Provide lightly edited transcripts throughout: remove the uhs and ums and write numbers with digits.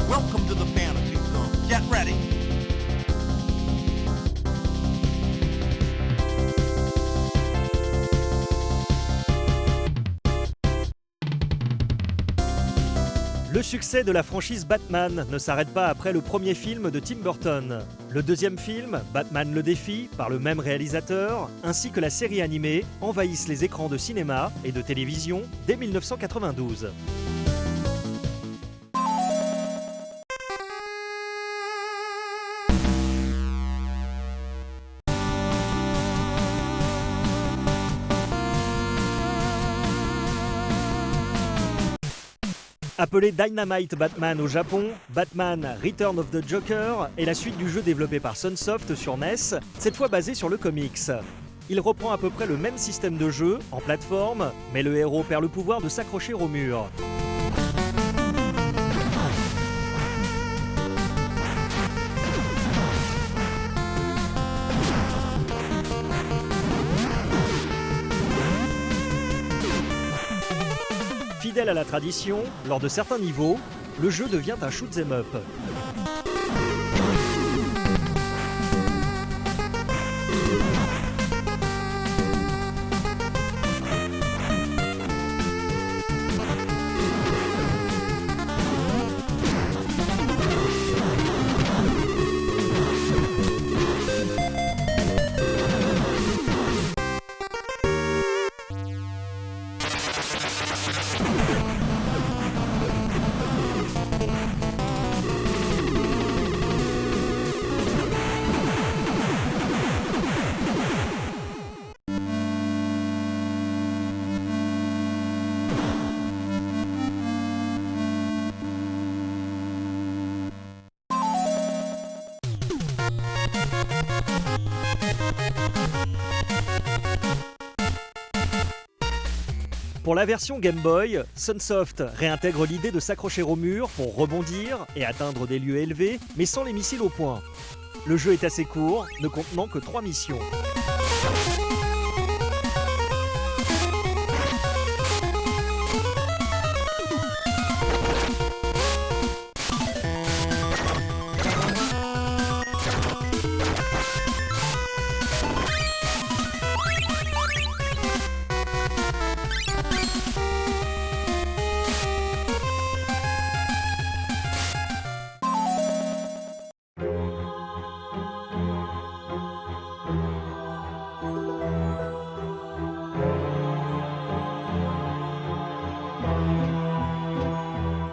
Welcome to the fantasy zone. Get ready. Le succès de la franchise Batman ne s'arrête pas après le premier film de Tim Burton. Le deuxième film, Batman le défi, par le même réalisateur, ainsi que la série animée, envahissent les écrans de cinéma et de télévision dès 1992. Appelé Dynamite Batman au Japon, Batman Return of the Joker est la suite du jeu développé par Sunsoft sur NES, cette fois basé sur le comics. Il reprend à peu près le même système de jeu, en plateforme, mais le héros perd le pouvoir de s'accrocher au mur. Fidèle à la tradition, lors de certains niveaux, le jeu devient un shoot'em up. Pour la version Game Boy, Sunsoft réintègre l'idée de s'accrocher au mur pour rebondir et atteindre des lieux élevés, mais sans les missiles au point. Le jeu est assez court, ne contenant que 3 missions.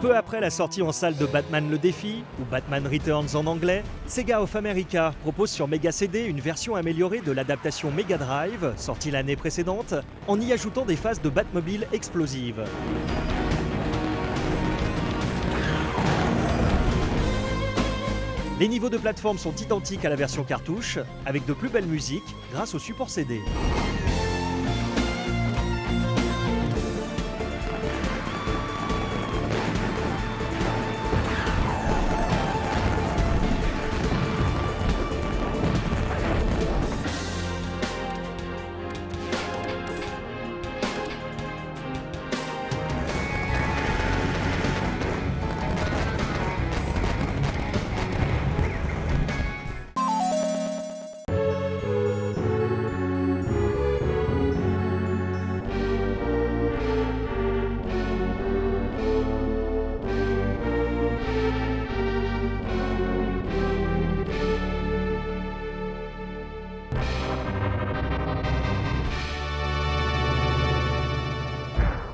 Peu après la sortie en salle de Batman le défi, ou Batman Returns en anglais, Sega of America propose sur Mega CD une version améliorée de l'adaptation Mega Drive, sortie l'année précédente, en y ajoutant des phases de Batmobile explosives. Les niveaux de plateforme sont identiques à la version cartouche, avec de plus belles musiques grâce au support CD.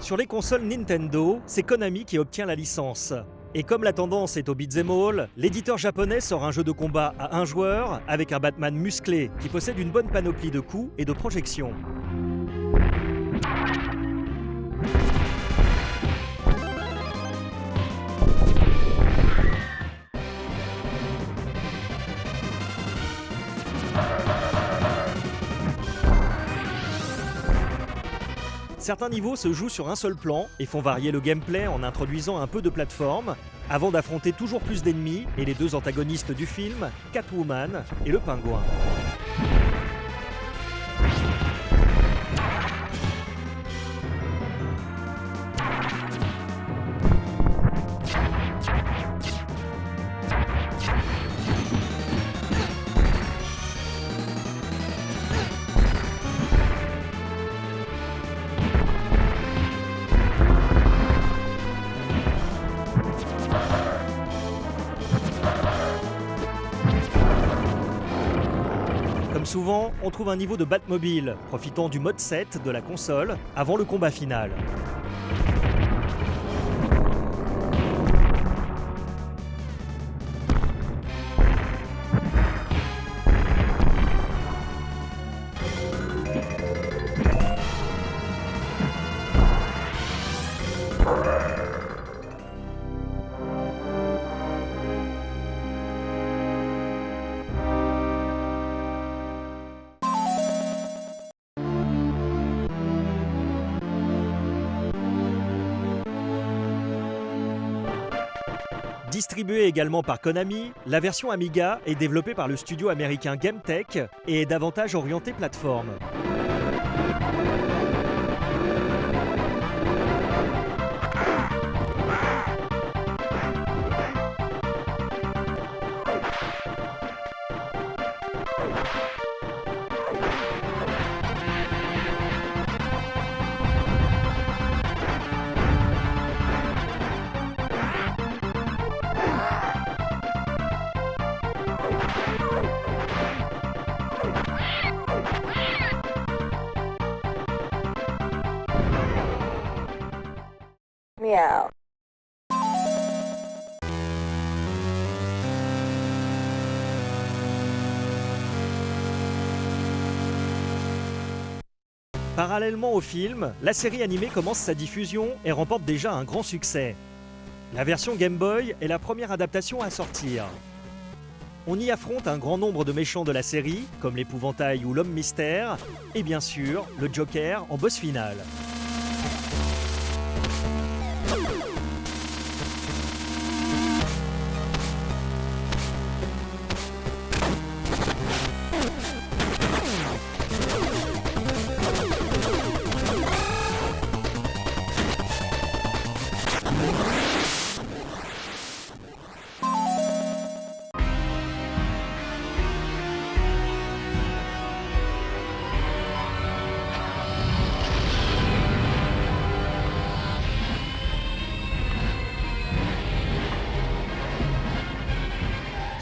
Sur les consoles Nintendo, c'est Konami qui obtient la licence. Et comme la tendance est au beat'em all, l'éditeur japonais sort un jeu de combat à un joueur avec un Batman musclé qui possède une bonne panoplie de coups et de projections. Certains niveaux se jouent sur un seul plan et font varier le gameplay en introduisant un peu de plateforme, avant d'affronter toujours plus d'ennemis et les deux antagonistes du film, Catwoman et le Pingouin. Comme souvent, on trouve un niveau de Batmobile, profitant du mode 7 de la console avant le combat final. Distribuée également par Konami, la version Amiga est développée par le studio américain GameTech et est davantage orientée plateforme. Meow. Parallèlement au film, la série animée commence sa diffusion et remporte déjà un grand succès. La version Game Boy est la première adaptation à sortir. On y affronte un grand nombre de méchants de la série, comme l'épouvantail ou l'homme mystère, et bien sûr, le Joker en boss final.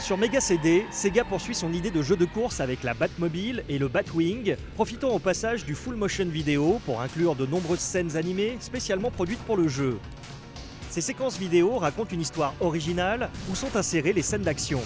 Sur Mega CD, Sega poursuit son idée de jeu de course avec la Batmobile et le Batwing, profitant au passage du full motion vidéo pour inclure de nombreuses scènes animées spécialement produites pour le jeu. Ces séquences vidéo racontent une histoire originale où sont insérées les scènes d'action.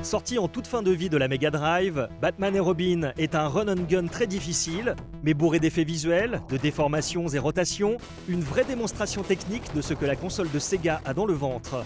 Sorti en toute fin de vie de la Mega Drive, Batman et Robin est un run and gun très difficile, mais bourré d'effets visuels, de déformations et rotations, une vraie démonstration technique de ce que la console de Sega a dans le ventre.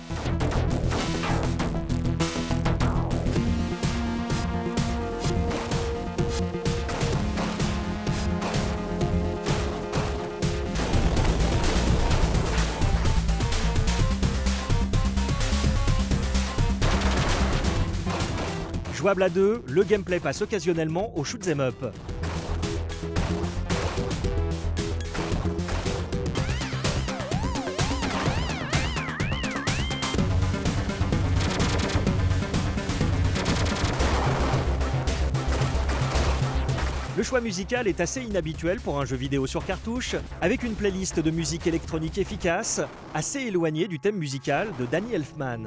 Jouable à deux, le gameplay passe occasionnellement au shoot'em up. choix musical est assez inhabituel pour un jeu vidéo sur cartouche, avec une playlist de musique électronique efficace, assez éloignée du thème musical de Danny Elfman.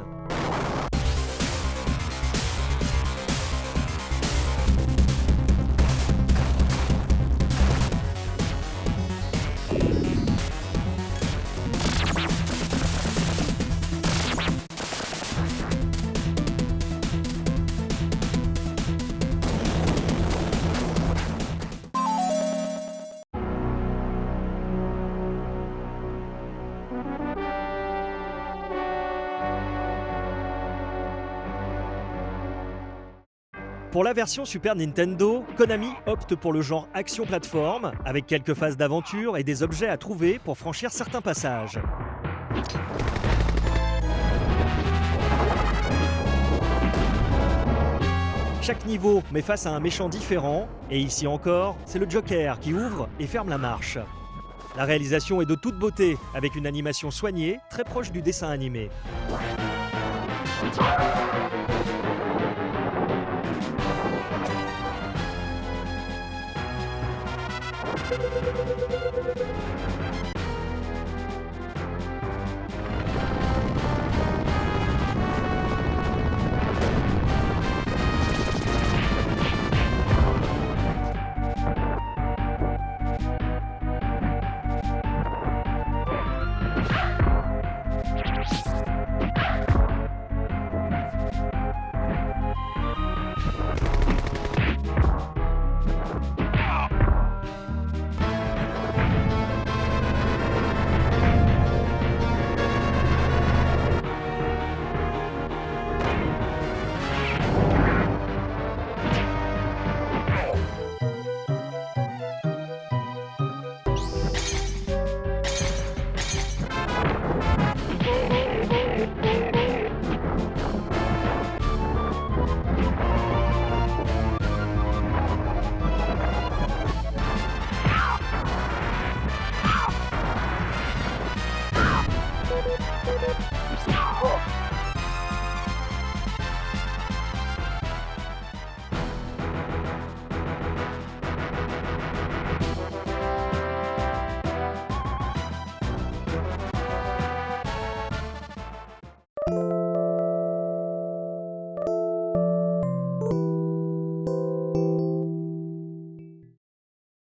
Pour la version Super Nintendo, Konami opte pour le genre action-plateforme, avec quelques phases d'aventure et des objets à trouver pour franchir certains passages. Chaque niveau met face à un méchant différent, et ici encore, c'est le Joker qui ouvre et ferme la marche. La réalisation est de toute beauté, avec une animation soignée, très proche du dessin animé.